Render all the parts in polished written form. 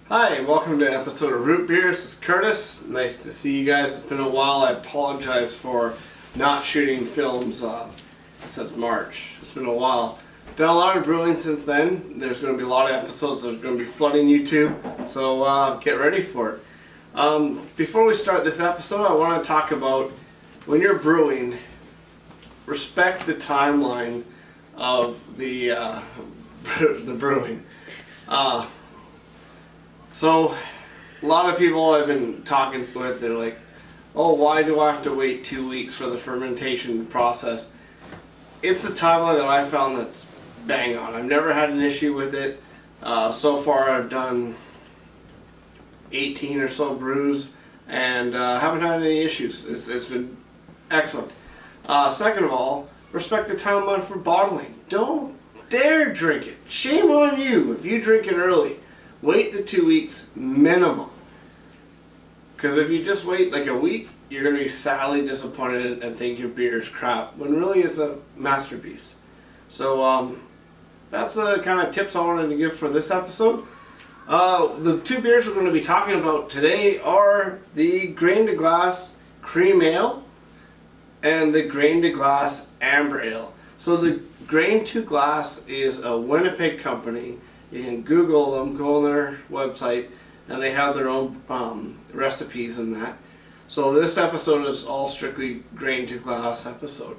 Hi, welcome to an episode of Root Beers. It's Curtis. Nice to see you guys. It's been a while. I apologize for not shooting films since March. It's been a while. Done a lot of brewing since then. There's going to be a lot of episodes that are going to be flooding YouTube, so get ready for it. Before we start this episode, I want to talk about when you're brewing, respect the timeline of the brewing. So, a lot of people I've been talking with, they're like, oh, why do I have to wait 2 weeks for the fermentation process? It's the timeline that I found that's bang on. I've never had an issue with it. So far I've done 18 or so brews and haven't had any issues. It's been excellent. Second of all, respect the timeline for bottling. Don't dare drink it. Shame on you if you drink it early. Wait the 2 weeks minimum. Because if you just wait like a week, you're going to be sadly disappointed and think your beer is crap, when really it's a masterpiece. So that's the kind of tips I wanted to give for this episode. The two beers we're going to be talking about today are the Grain to Glass Cream Ale and the Grain to Glass Amber Ale. So the Grain to Glass is a Winnipeg company. You can Google them, go on their website, and they have their own recipes and that. So this episode is all strictly Grain to Glass episode.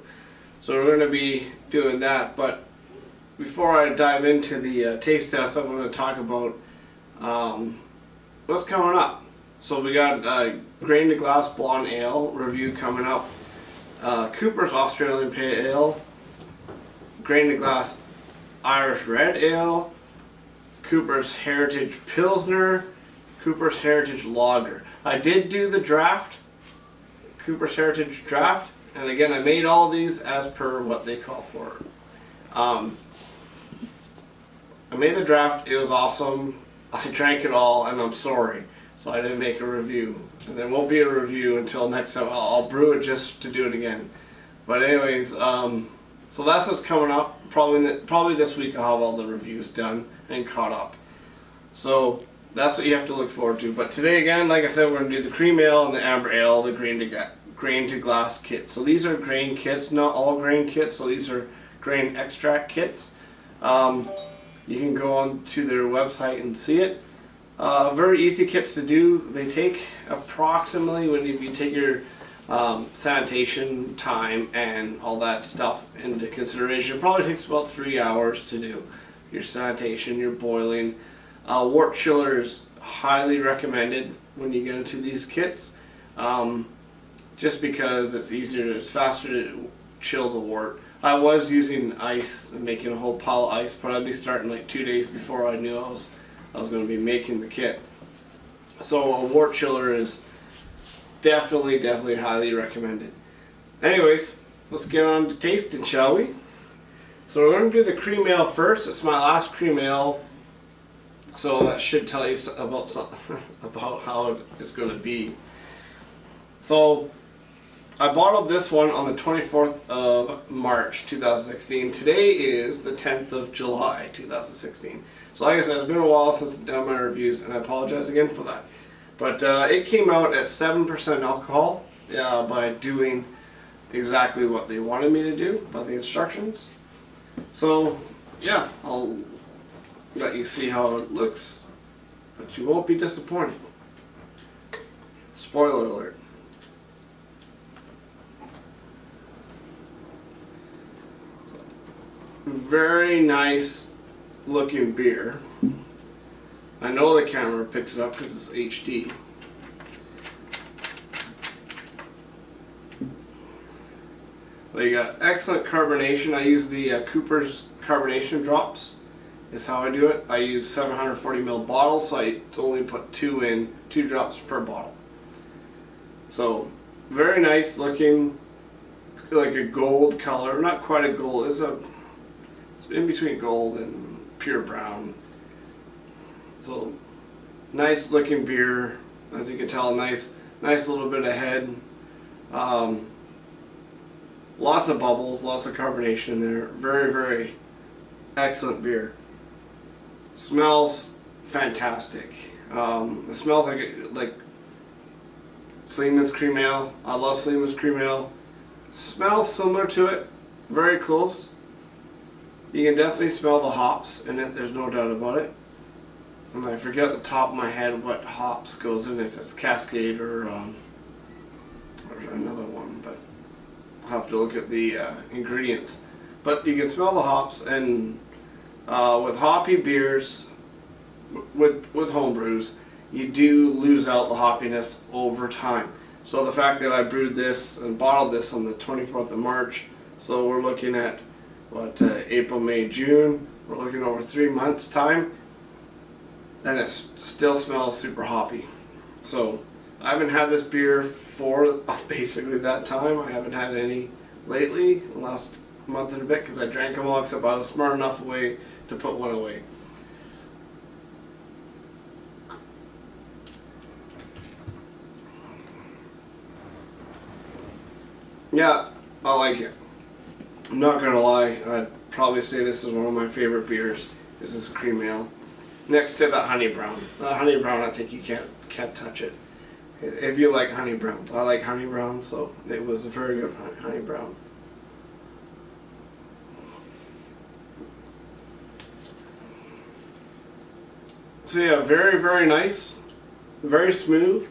So we're going to be doing that. But before I dive into the taste test, I'm going to talk about what's coming up. So we got Grain to Glass Blonde Ale review coming up. Cooper's Australian Pale Ale. Grain to Glass Irish Red Ale. Cooper's Heritage Pilsner, Cooper's Heritage Lager. I did do the draft, Cooper's Heritage Draft, and again I made all these as per what they call for. I made the draft, it was awesome, I drank it all and I'm sorry, so I didn't make a review. And there won't be a review until next time. I'll brew it just to do it again. But anyways, so that's what's coming up. Probably this week I'll have all the reviews done and caught up. So that's what you have to look forward to. But today again, like I said, we're going to do the cream ale and the amber ale, the grain to glass kits. So these are grain kits, not all grain kits. So these are grain extract kits. You can go on to their website and see it. Very easy kits to do. They take approximately, when you take your sanitation time and all that stuff into consideration, it probably takes about 3 hours to do your sanitation, your boiling. Wort chiller is highly recommended when you get into these kits, just because it's faster to chill the wort. I was using ice and making a whole pile of ice, but I'd be starting like 2 days before I knew I was going to be making the kit. So a wort chiller is definitely highly recommended. Anyways, let's get on to tasting, shall we? So we're going to do the cream ale first. It's my last cream ale, so that should tell you about something about how it's going to be. So I bottled this one on the 24th of March 2016. Today is the 10th of July 2016. So like I said, it's been a while since I've done my reviews, and I apologize again for that. But it came out at 7% alcohol by doing exactly what they wanted me to do by the instructions. So yeah, I'll let you see how it looks, but you won't be disappointed. Spoiler alert. Very nice looking beer. I know the camera picks it up because it's HD. Well, you got excellent carbonation. I use the Cooper's carbonation drops is how I do it. I use 740 ml bottles, so I only put 2 drops per bottle. So very nice looking, like a gold color. Not quite a gold. It's in between gold and pure brown. So nice looking beer, as you can tell. Nice little bit of head. Lots of bubbles, lots of carbonation in there. Very excellent beer. Smells fantastic. It smells like Sleeman's Cream Ale. I love Sleeman's Cream Ale. Smells similar to it, very close. You can definitely smell the hops in it, there's no doubt about it. And I forget at the top of my head what hops goes in, if it's Cascade or another one, but I'll have to look at the ingredients. But you can smell the hops, and with hoppy beers, with home brews, you do lose out the hoppiness over time. So the fact that I brewed this and bottled this on the 24th of March, so we're looking at what, April, May, June, we're looking over 3 months time, and it still smells super hoppy. So I haven't had this beer for basically that time. I haven't had any lately, the last month and a bit, because I drank them all except I was smart enough way to put one away. Yeah, I like it. I'm not gonna lie, I'd probably say this is one of my favorite beers. This is cream ale. Next to the honey brown. Honey brown, I think you can't touch it. If you like honey brown. I like honey brown, so it was a very good honey brown. So yeah, very, very nice. Very smooth.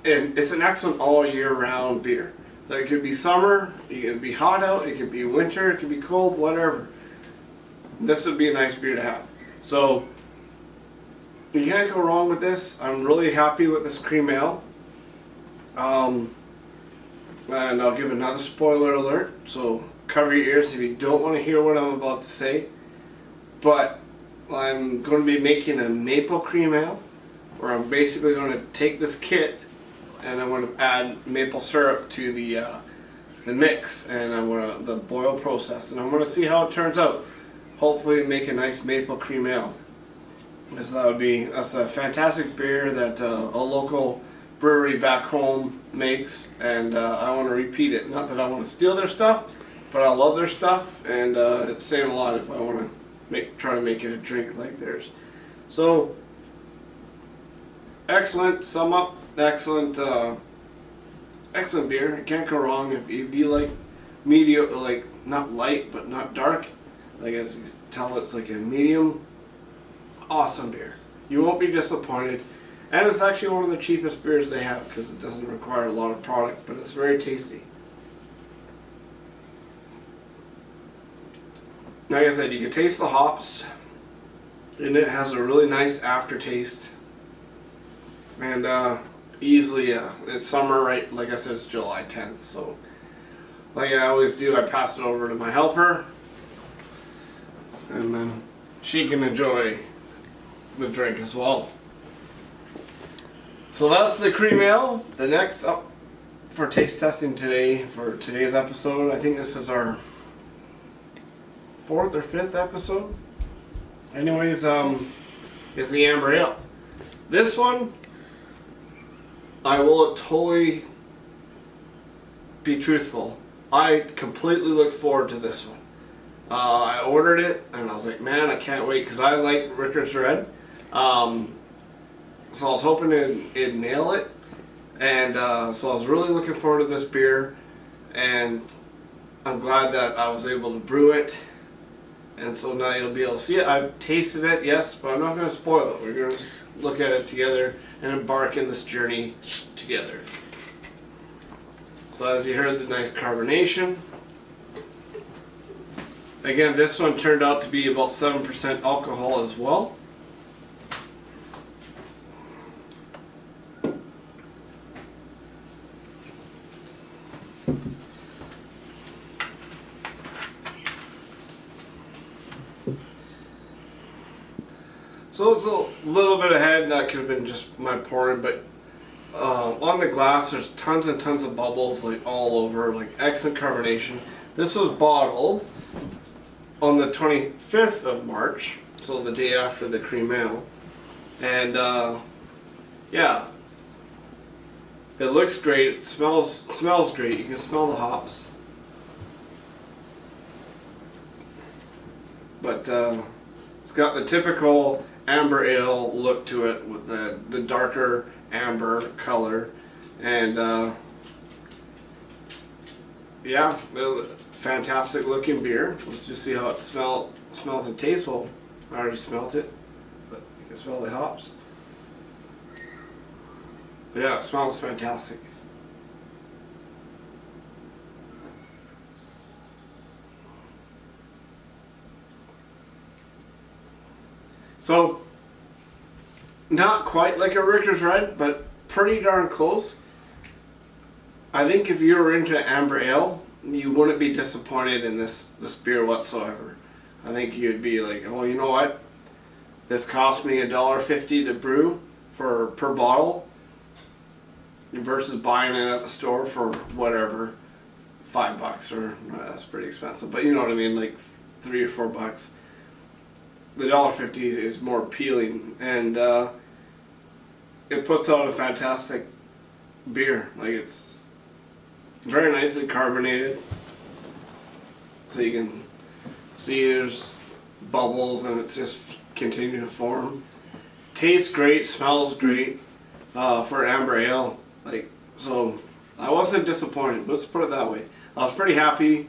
It's an excellent all year round beer. It could be summer, it could be hot out, it could be winter, it could be cold, whatever. This would be a nice beer to have. So you can't go wrong with this. I'm really happy with this cream ale. And I'll give another spoiler alert, so cover your ears if you don't want to hear what I'm about to say. But I'm going to be making a maple cream ale, where I'm basically going to take this kit and I'm going to add maple syrup to the mix, and I'm going to the boil process, and I'm going to see how it turns out. Hopefully make a nice maple cream ale. That's a fantastic beer that a local brewery back home makes, and I want to repeat it. Not that I want to steal their stuff, but I love their stuff, and it's saying a lot if I want to try to make it a drink like theirs. So excellent sum up, excellent beer. Can't go wrong if you like medium, like not light but not dark. Like, as you can tell, it's like a medium. Awesome beer. You won't be disappointed, and it's actually one of the cheapest beers they have because it doesn't require a lot of product, but it's very tasty. Like I said, you can taste the hops, and it has a really nice aftertaste. And easily, it's summer, right? Like I said, it's July 10th, so like I always do, I pass it over to my helper, and then she can enjoy the drink as well. So that's the cream ale. The next up for taste testing today, for today's episode, I think this is our 4th or 5th episode. Anyways, is the amber ale. This one, I will totally be truthful. I completely look forward to this one. I ordered it and I was like, man, I can't wait, because I like Rickard's Red. So I was hoping it'd nail it, and so I was really looking forward to this beer, and I'm glad that I was able to brew it. And so now you'll be able to see it. I've tasted it, yes, but I'm not going to spoil it. We're going to look at it together and embark in this journey together. So as you heard, the nice carbonation. Again, this one turned out to be about 7% alcohol as well. So it's a little bit ahead. That could have been just my pouring, but on the glass there's tons and tons of bubbles, like all over, like excellent carbonation. This was bottled on the 25th of March, so the day after the cream ale, and yeah, it looks great. It smells great. You can smell the hops, but it's got the typical amber ale look to it with the darker amber color, and yeah, fantastic looking beer. Let's just see how it smells and tastes. Well, I already smelled it, but you can smell the hops. Yeah, it smells fantastic. So, not quite like a Rickers Red, but pretty darn close. I think if you were into amber ale, you wouldn't be disappointed in this beer whatsoever. I think you'd be like, oh, you know what? This cost me $1.50 to brew per bottle, versus buying it at the store for whatever, $5 or that's pretty expensive. But you know what I mean, like $3 or $4. The $1.50 is more appealing, and it puts out a fantastic beer. Like, it's very nicely carbonated, so you can see there's bubbles and it's just continuing to form. Tastes great, smells great for amber ale. Like, so I wasn't disappointed. Let's put it that way. I was pretty happy.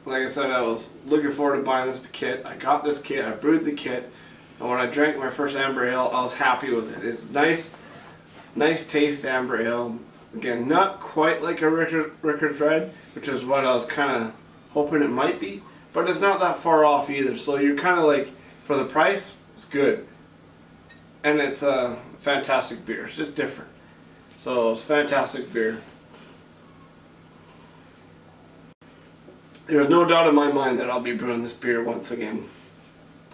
Like I said, I was looking forward to buying this kit. I got this kit, I brewed the kit, and when I drank my first amber ale, I was happy with it. It's nice taste amber ale. Again, not quite like a Rickers Red, which is what I was kind of hoping it might be, but it's not that far off either. So you're kind of like, for the price, it's good. And it's a fantastic beer. It's just different. So it's fantastic beer. There's no doubt in my mind that I'll be brewing this beer once again.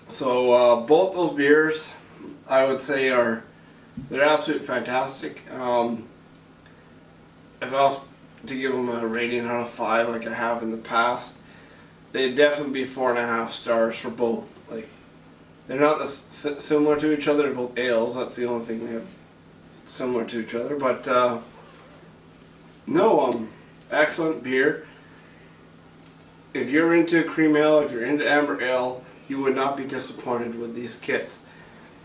So both those beers, I would say, they're absolutely fantastic. If I was to give them a rating out of 5, like I have in the past, they'd definitely be 4.5 stars for both. Like, they're not similar to each other. They're both ales. That's the only thing they have similar to each other. But no, excellent beer. If you're into cream ale, if you're into amber ale, you would not be disappointed with these kits.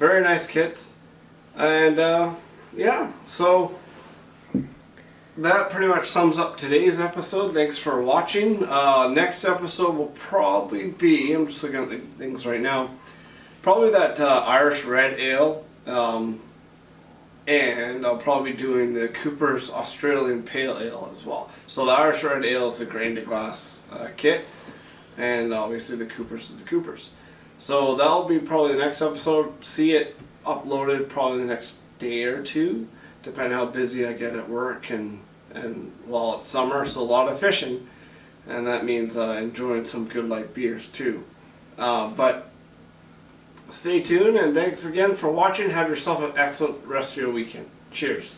Very nice kits. And yeah, so that pretty much sums up today's episode. Thanks for watching. Next episode will probably be, I'm just looking at the things right now, probably that Irish Red Ale. And I'll probably be doing the Cooper's Australian Pale Ale as well. So the Irish Red Ale is the grain to glass kit, and obviously the Cooper's is the Cooper's. So that'll be probably the next episode. See it uploaded probably the next day or two, depending how busy I get at work, and well, it's summer, so a lot of fishing, and that means enjoying some good light beers too. But stay tuned, and thanks again for watching. Have yourself an excellent rest of your weekend. Cheers.